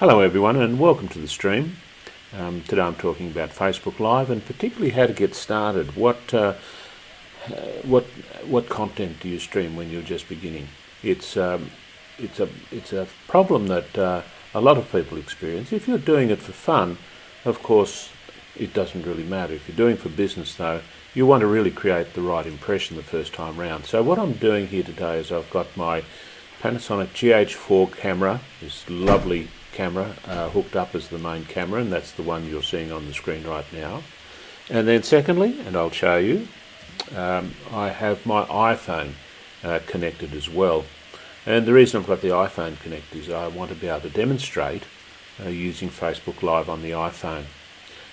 Hello everyone and welcome to the stream. Today I'm talking about Facebook Live and particularly how to get started. What content do you stream when you're just beginning? It's a problem that a lot of people experience. If you're doing it for fun, of course it doesn't really matter. If you're doing it for business though, you want to really create the right impression the first time round. So what I'm doing here today is I've got my Panasonic GH4 camera, this lovely camera hooked up as the main camera, and that's the one you're seeing on the screen right now. And then secondly, and I'll show you, I have my iPhone connected as well. And the reason I've got the iPhone connected is I want to be able to demonstrate using Facebook Live on the iPhone.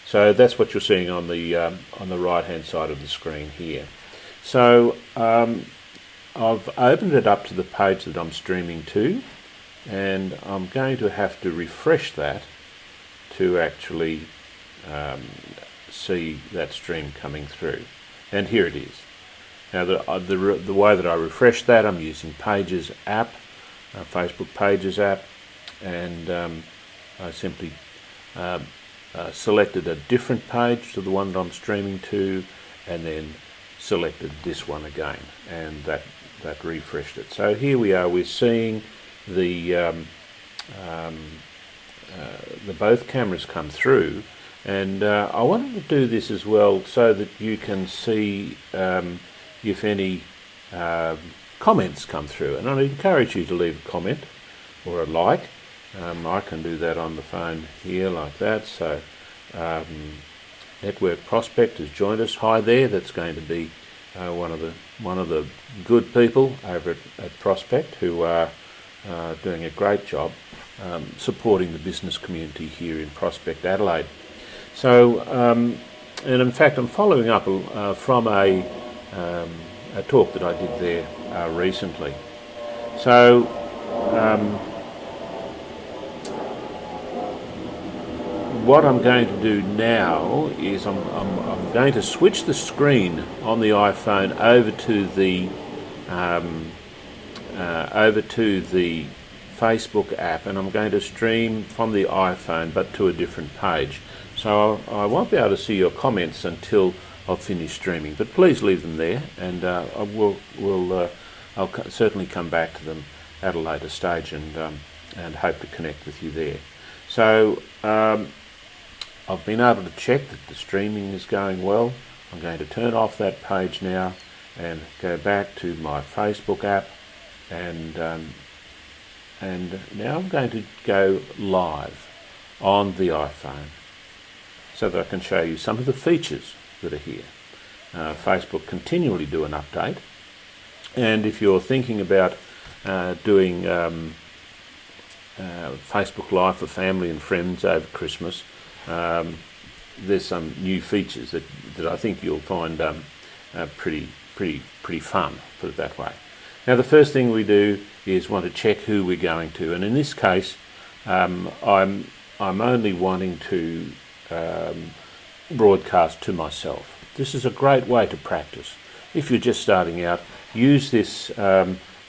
So that's what you're seeing on the right hand side of the screen here. So I've opened it up to the page that I'm streaming to, and I'm going to have to refresh that to actually see that stream coming through. And here it is. Now the way that I refresh that, I'm using Pages app, Facebook Pages app, and I simply selected a different page to the one that I'm streaming to, and then selected this one again, and that refreshed it. So here we are, we're seeing the both cameras come through, and I wanted to do this as well so that you can see if any comments come through, and I encourage you to leave a comment or a like. I can do that on the phone here like that. So Network Prospect has joined us. Hi there, that's going to be one of the good people over at Prospect who are doing a great job supporting the business community here in Prospect, Adelaide. So, and in fact, I'm following up from a talk that I did there recently. So, what I'm going to do now is I'm going to switch the screen on the iPhone over to the Facebook app, and I'm going to stream from the iPhone but to a different page. So I won't be able to see your comments until I've finished streaming, but please leave them there, and I'll certainly come back to them at a later stage and hope to connect with you there. So I've been able to check that the streaming is going well. I'm going to turn off that page now and go back to my Facebook app, and now I'm going to go live on the iPhone so that I can show you some of the features that are here. Facebook continually do an update, and if you're thinking about doing Facebook Live for family and friends over Christmas, there's some new features that I think you'll find pretty fun, put it that way. Now the first thing we do is want to check who we're going to, and in this case I'm only wanting to broadcast to myself. This is a great way to practice. If you're just starting out, use this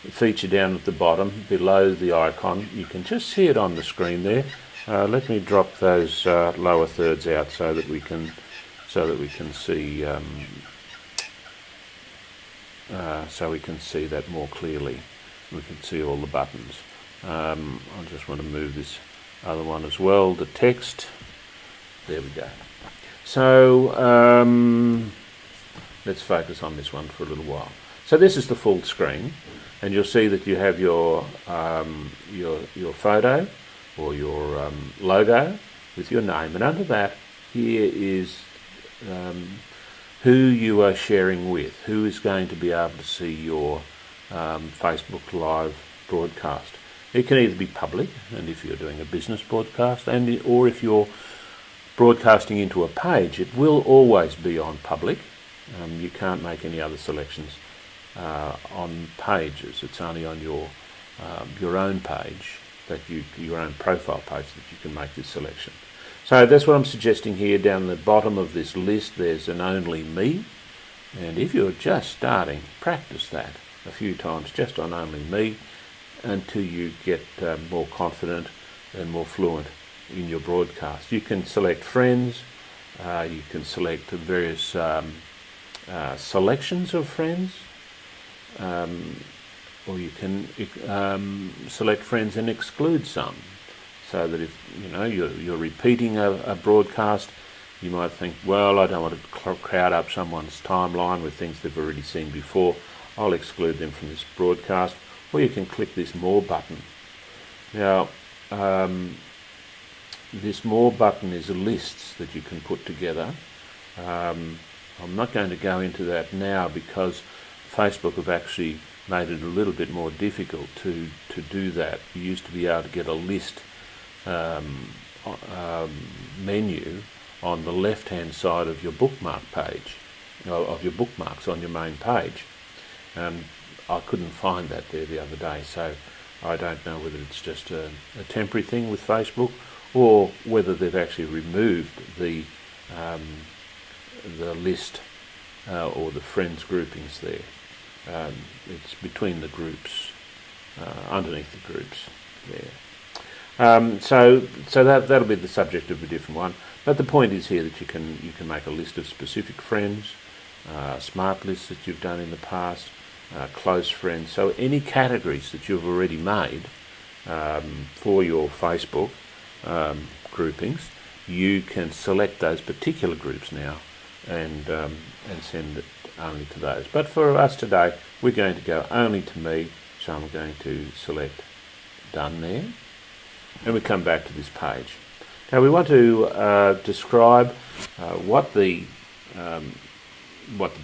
feature down at the bottom below the icon. You can just see it on the screen there. Let me drop those lower thirds out so that we can see that more clearly. We can see all the buttons. I just want to move this other one as well, the text. There we go. So let's focus on this one for a little while. So this is the full screen, and you'll see that you have your photo or your logo with your name, and under that here is who you are sharing with, who is going to be able to see your Facebook Live broadcast. It can either be public, and if you're doing a business broadcast, or if you're broadcasting into a page, it will always be on public. You can't make any other selections on pages. It's only on your own page, your own profile page, that you can make this selection. So that's what I'm suggesting here. Down the bottom of this list there's an Only Me, and if you're just starting, practice that a few times just on Only Me until you get more confident and more fluent in your broadcast. You can select friends, you can select various selections of friends, or you can select friends and exclude some, so that if you're repeating a broadcast, you might think, well, I don't want to crowd up someone's timeline with things they've already seen before. I'll exclude them from this broadcast. Or you can click this More button. Now, this More button is lists that you can put together. I'm not going to go into that now because Facebook have actually made it a little bit more difficult to do that. You used to be able to get a list menu on the left-hand side of your bookmark page, of your bookmarks on your main page. I couldn't find that there the other day, so I don't know whether it's just a temporary thing with Facebook or whether they've actually removed the list or the friends groupings there. It's between the groups, underneath the groups there. So that'll be the subject of a different one. But the point is here that you can make a list of specific friends, smart lists that you've done in the past, close friends. So any categories that you've already made for your Facebook groupings, you can select those particular groups now and send it only to those. But for us today, we're going to go only to me, so I'm going to select Done there, and we come back to this page. Now we want to describe what the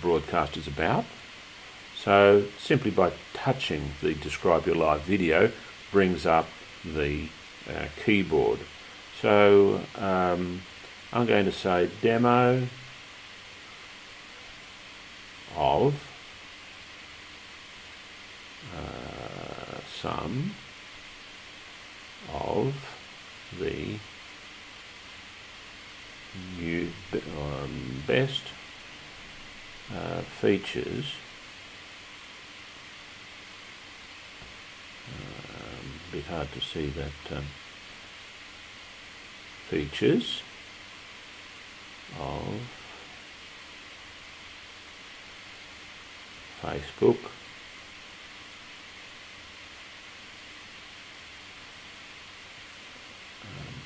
broadcast is about. So simply by touching the Describe Your Live video brings up the keyboard. So I'm going to say demo of some of the new best features a bit hard to see that features of Facebook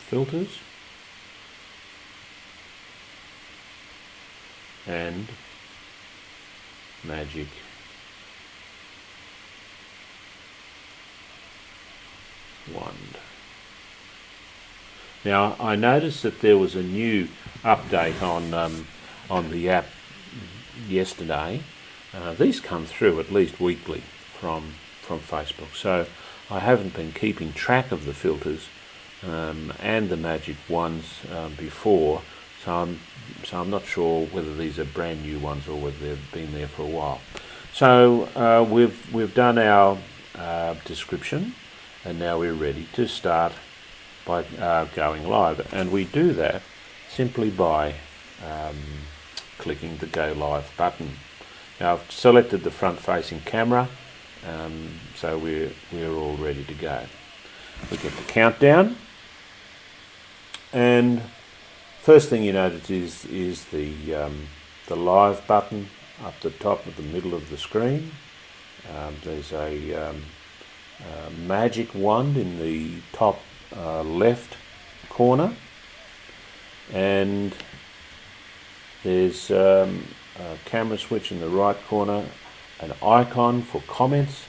filters and magic wand. Now I noticed that there was a new update on the app yesterday. These come through at least weekly from Facebook, so I haven't been keeping track of the filters and the magic wands before, so I'm not sure whether these are brand new ones or whether they've been there for a while. So we've done our description, and now we're ready to start by going live, and we do that simply by clicking the Go Live button. Now I've selected the front-facing camera, so we're all ready to go. We get the countdown, and first thing you notice is the live button up the top of the middle of the screen. There's a magic wand in the top left corner, and there's a camera switch in the right corner, an icon for comments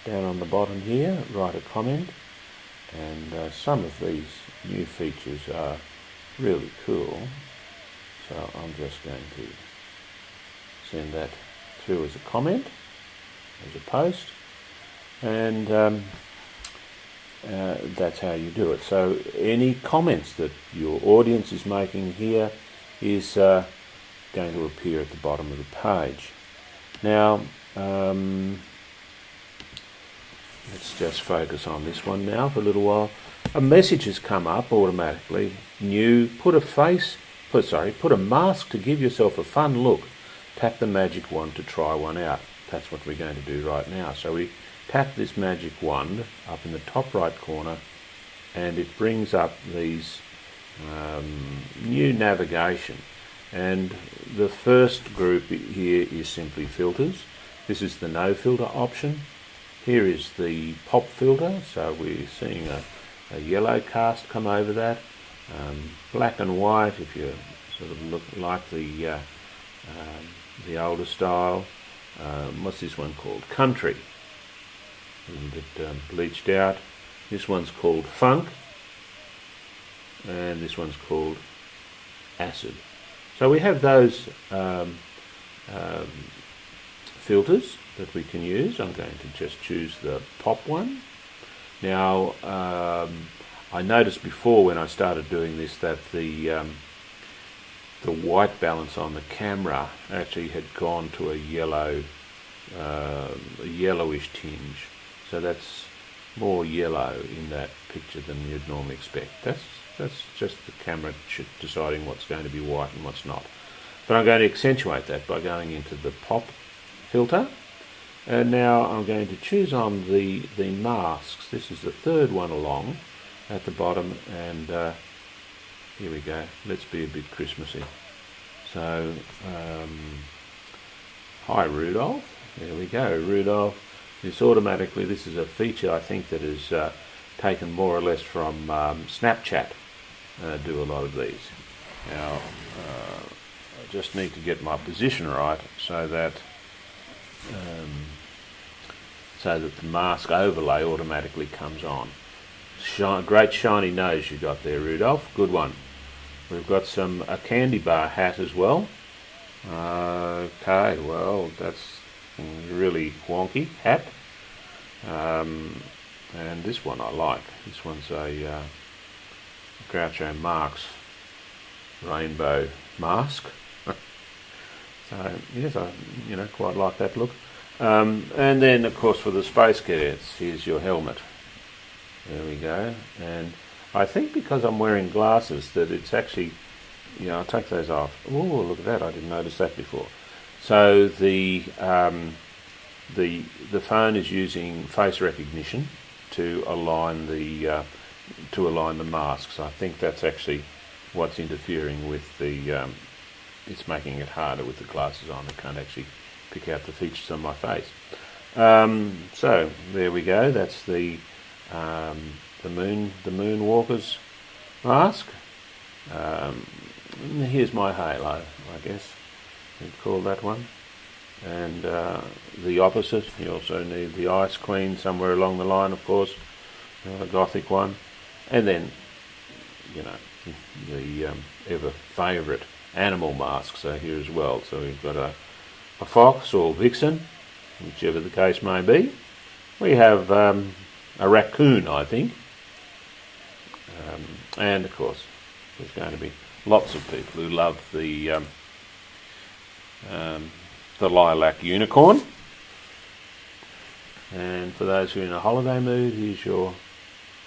down on the bottom here. Write a comment, and some of these new features are really cool, so I'm just going to send that through as a comment, as a post, and that's how you do it. So any comments that your audience is making here is going to appear at the bottom of the page. Now let's just focus on this one now for a little while. A message has come up automatically. New, put a mask to give yourself a fun look. Tap the magic wand to try one out. That's what we're going to do right now. So we tap this magic wand up in the top right corner, and it brings up these new navigation. And the first group here is simply filters. This is the no filter option. Here is the pop filter, so we're seeing a yellow cast come over that. Black and white, if you sort of look like the older style. What's this one called? Country. A little bit bleached out. This one's called funk, and this one's called acid. So we have those filters that we can use. I'm going to just choose the pop one. Now, I noticed before when I started doing this that the white balance on the camera actually had gone to a yellowish tinge. So that's more yellow in that picture than you'd normally expect. That's just the camera deciding what's going to be white and what's not. But I'm going to accentuate that by going into the pop filter. And now I'm going to choose on the masks. This is the third one along at the bottom, and here we go. Let's be a bit Christmassy. So, hi Rudolph. There we go, Rudolph. This is a feature I think that is taken more or less from Snapchat. Do a lot of these. Now, I just need to get my position right so that the mask overlay automatically comes on. Great shiny nose you got there, Rudolph. Good one. We've got a candy bar hat as well. Okay, well, that's really wonky hat. And this one I like. This one's a Groucho Marx rainbow mask. So yes, I quite like that look. And then of course for the Space Cadets, here's your helmet. There we go. And I think because I'm wearing glasses that it's actually, I'll take those off. Oh, look at that! I didn't notice that before. So the phone is using face recognition to align the masks. I think that's actually what's interfering with the. It's making it harder with the glasses on. I can't actually pick out the features on my face. So there we go. That's the Moonwalker's mask. Here's my halo, I guess you'd call that one. And the opposite, you also need the Ice Queen somewhere along the line, of course, a gothic one. And then, the ever favourite animal masks are here as well. So we've got a fox or vixen, whichever the case may be. We have a raccoon, I think. And of course, there's going to be lots of people who love the lilac unicorn. And for those who are in a holiday mood, here's your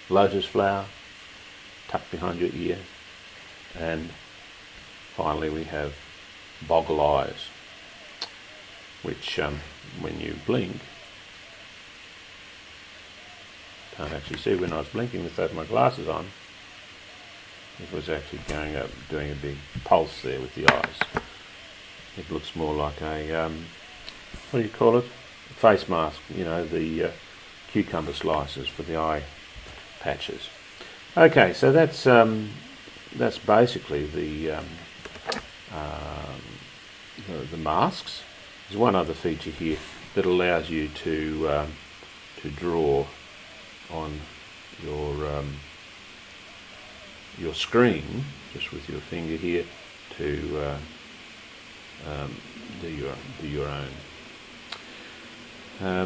lotus flower tucked behind your ear. And finally we have boggle eyes, which when you blink, can't actually see when I was blinking without my glasses on. It was actually going up, doing a big pulse there with the eyes. It looks more like a, what do you call it? A face mask, the cucumber slices for the eye patches. Okay, so that's basically the masks. There's one other feature here that allows you to draw on your screen, just with your finger here, to do your own. How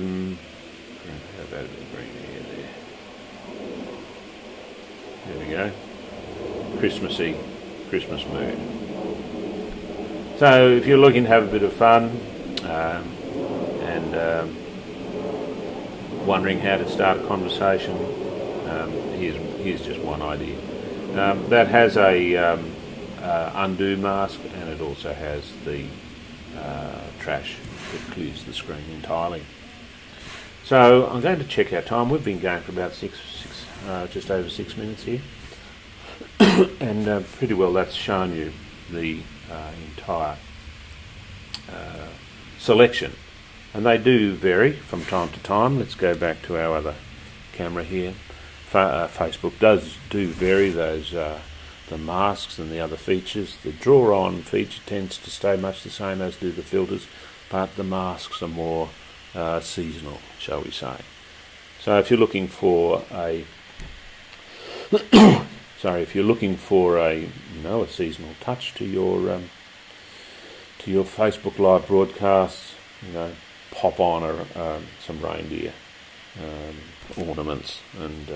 about the green here there? There we go. Christmas mood. So if you're looking to have a bit of fun and wondering how to start a conversation, here's just one idea. That has a undo mask, and it also has the trash that clears the screen entirely. So I'm going to check our time. We've been going for about just over 6 minutes here, and pretty well that's shown you the entire selection. And they do vary from time to time. Let's go back to our other camera here. Facebook does vary those the masks and the other features. The draw on feature tends to stay much the same as do the filters, but the masks are more seasonal, shall we say. So if you're looking for a if you're looking for a seasonal touch to your Facebook Live broadcasts, pop on some reindeer ornaments, and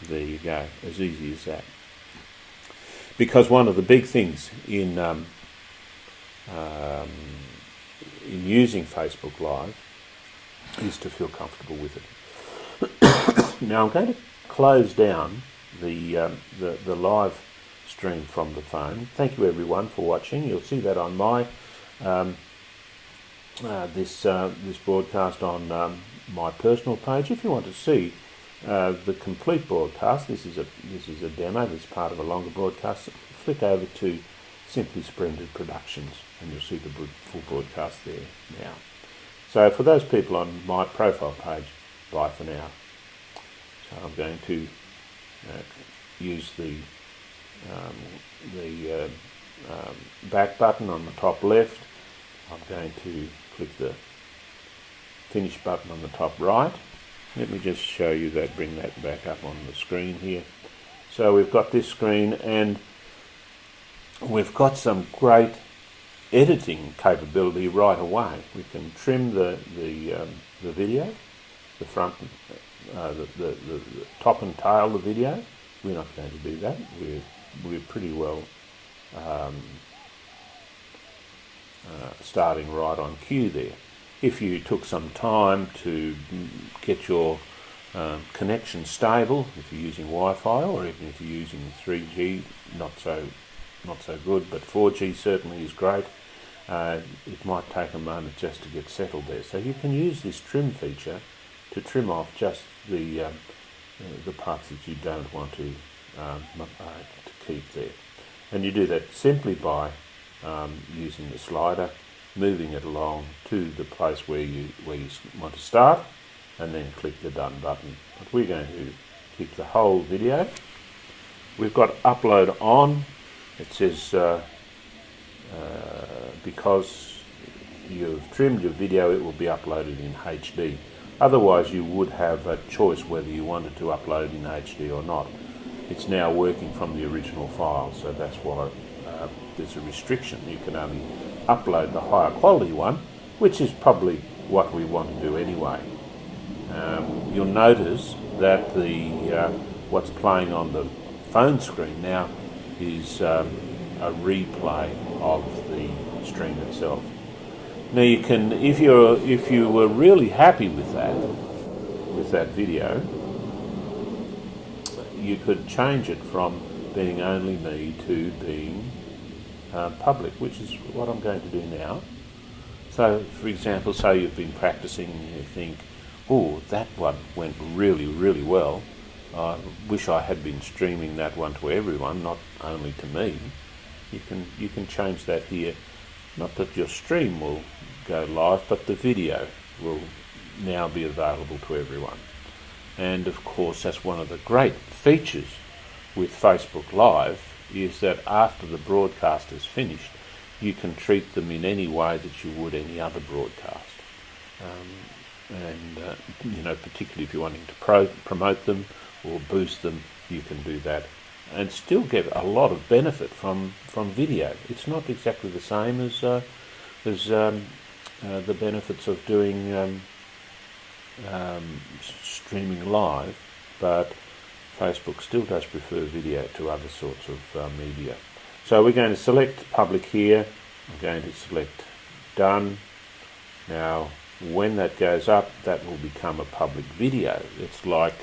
there you go, as easy as that. Because one of the big things in using Facebook Live is to feel comfortable with it. Now I'm going to close down the live stream from the phone. Thank you everyone for watching. You'll see that on my this broadcast on my personal page. If you want to see the complete broadcast, this is a demo. This is part of a longer broadcast. Flick over to Simply Splendid Productions, and you'll see the full broadcast there now. So for those people on my profile page, bye for now. So I'm going to use the back button on the top left. I'm going to click the finish button on the top right. Let me just show you that, bring that back up on the screen here. So we've got this screen, and we've got some great editing capability right away. We can trim the video, the front, the top and tail of the video. We're not going to do that. We're pretty well starting right on cue there. If you took some time to get your connection stable, if you're using Wi-Fi, or even if you're using 3G, not so good, but 4G certainly is great. It might take a moment just to get settled there. So you can use this trim feature to trim off just the parts that you don't want to keep there. And you do that simply by using the slider, moving it along to the place where you want to start, and then click the done button. But we're going to keep the whole video. We've got upload on. It says because you've trimmed your video, it will be uploaded in HD. Otherwise you would have a choice whether you wanted to upload in HD or not. It's now working from the original file, so that's why there's a restriction. You can only upload the higher quality one, which is probably what we want to do anyway. You'll notice that the what's playing on the phone screen now is a replay of the stream itself. Now you can, if you were really happy with that video, you could change it from being only me to being public, which is what I'm going to do now. So, for example, say you've been practicing and you think, oh, that one went really, really well. I wish I had been streaming that one to everyone, not only to me. You can change that here. Not that your stream will go live, but the video will now be available to everyone. And of course, that's one of the great features with Facebook Live, is that after the broadcast is finished, you can treat them in any way that you would any other broadcast. Particularly if you're wanting to promote them or boost them, you can do that and still get a lot of benefit from video. It's not exactly the same as the benefits of doing streaming live, but Facebook still does prefer video to other sorts of media. So we're going to select public here. I'm going to select done. Now when that goes up, that will become a public video. It's like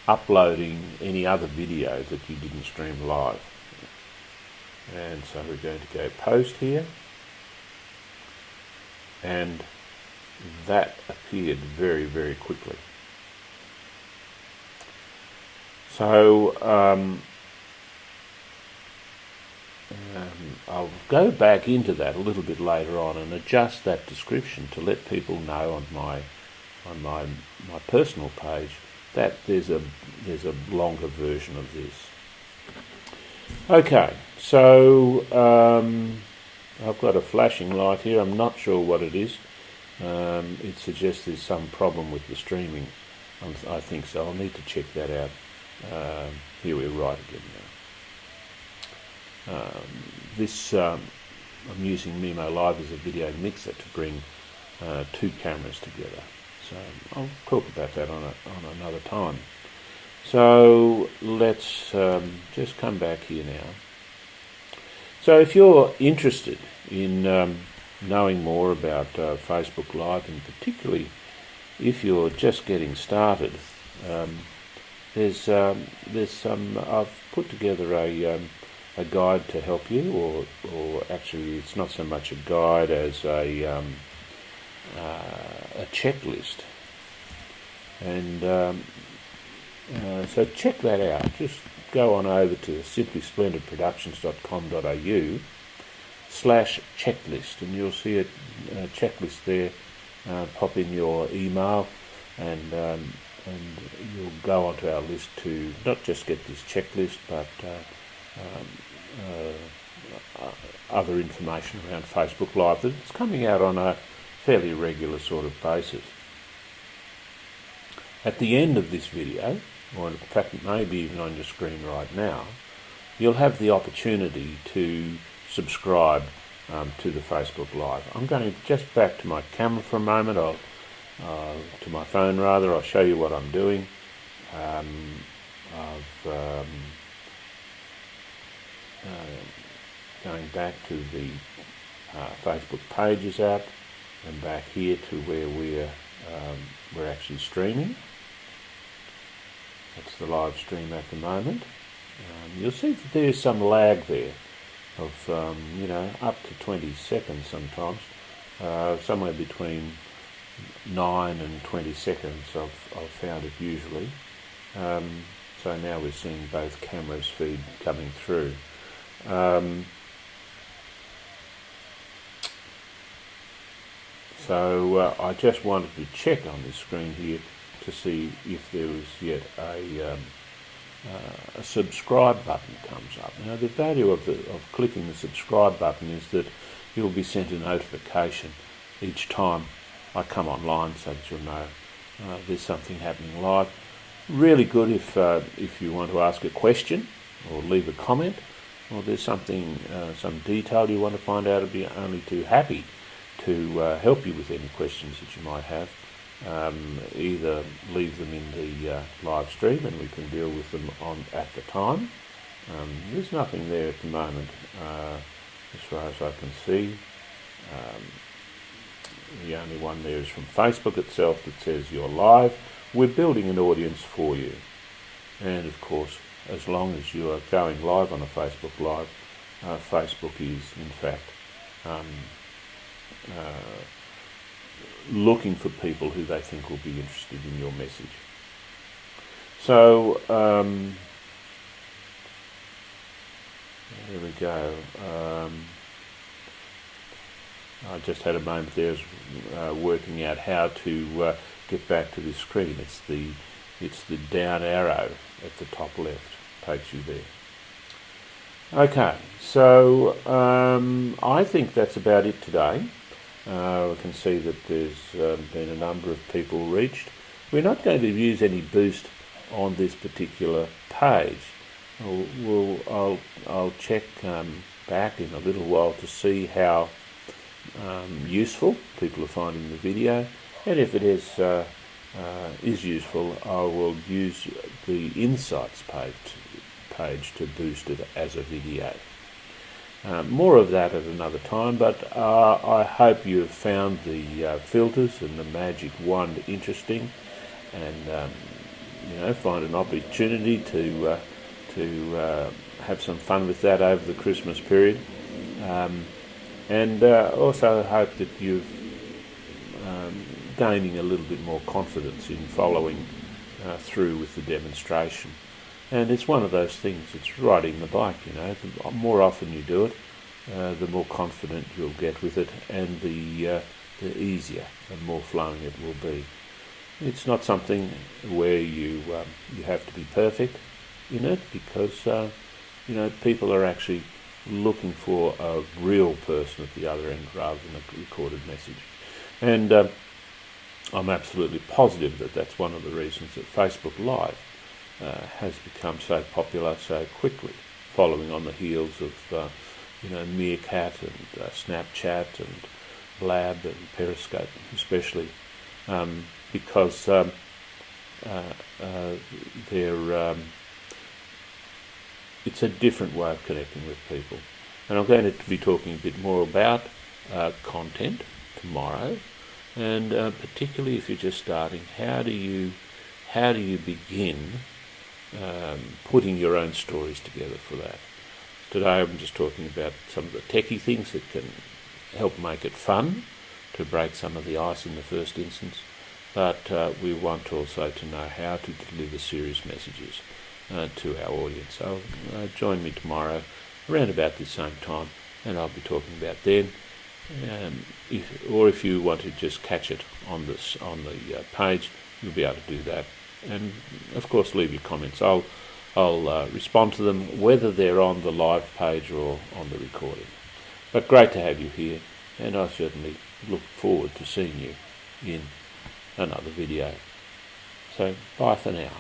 uploading any other video that you didn't stream live. And so we're going to go post here, and that appeared very, very quickly. So I'll go back into that a little bit later on and adjust that description to let people know on my personal page that there's a longer version of this. Okay, so I've got a flashing light here. I'm not sure what it is. It suggests there's some problem with the streaming. I think so. I'll need to check that out. Here we're right again now. I'm using Mimo Live as a video mixer to bring two cameras together. So I'll talk about that on another time. So let's just come back here now. So if you're interested in knowing more about Facebook Live, and particularly if you're just getting started, there's some. I've put together a guide to help you, or actually it's not so much a guide as a checklist, and so check that out. Just go on over to simplysplendidproductions.com.au/checklist, and you'll see a checklist there. Pop in your email, and you'll go onto our list to not just get this checklist, but other information around Facebook Live that's coming out on a fairly regular sort of basis. At the end of this video, or in fact maybe even on your screen right now, you'll have the opportunity to subscribe to the Facebook Live. I'm going just back to my camera for a moment, to my phone rather. I'll show you what I'm doing. Going back to the Facebook Pages app, and back here to where we're actually streaming. That's the live stream at the moment. You'll see that there's some lag there of up to 20 seconds sometimes, somewhere between 9 and 20 seconds I've found it usually. So now we're seeing both cameras feed coming through. So I just wanted to check on this screen here to see if there was yet a subscribe button comes up. Now the value of clicking the subscribe button is that you'll be sent a notification each time I come online, so that you'll know there's something happening live. Really good if you want to ask a question or leave a comment, or there's something, some detail you want to find out. I'd be only too happy to help you with any questions that you might have. Either leave them in the live stream and we can deal with them at the time. There's nothing there at the moment as far as I can see. The only one there is from Facebook itself that says you're live. We're building an audience for you, and of course as long as you are going live on a Facebook Live, Facebook is in fact looking for people who they think will be interested in your message. So there we go. I just had a moment there working out how to get back to this screen. It's the down arrow at the top left takes you there. Okay, so I think that's about it today. We can see that there's been a number of people reached. We're not going to use any boost on this particular page. I'll check back in a little while to see how useful people are finding the video, and if it is useful, I will use the Insights page to boost it as a video. More of that at another time, but I hope you have found the filters and the magic wand interesting, and find an opportunity to have some fun with that over the Christmas period, and also hope that you're gaining a little bit more confidence in following through with the demonstration. And it's one of those things, it's riding the bike, the more often you do it, the more confident you'll get with it, and the easier and more flowing it will be. It's not something where you have to be perfect in it, because people are actually looking for a real person at the other end rather than a recorded message. And I'm absolutely positive that that's one of the reasons that Facebook Live has become so popular so quickly, following on the heels of Meerkat and Snapchat and Blab and Periscope, especially because it's a different way of connecting with people. And I'm going to be talking a bit more about content tomorrow, and particularly if you're just starting, how do you begin putting your own stories together for that. Today I'm just talking about some of the techie things that can help make it fun, to break some of the ice in the first instance, but we want also to know how to deliver serious messages to our audience. So join me tomorrow around about this same time, and I'll be talking about then. If you want to just catch it on the page, you'll be able to do that. And of course, leave your comments. I'll respond to them whether they're on the live page or on the recording. But great to have you here, and I certainly look forward to seeing you in another video. So bye for now.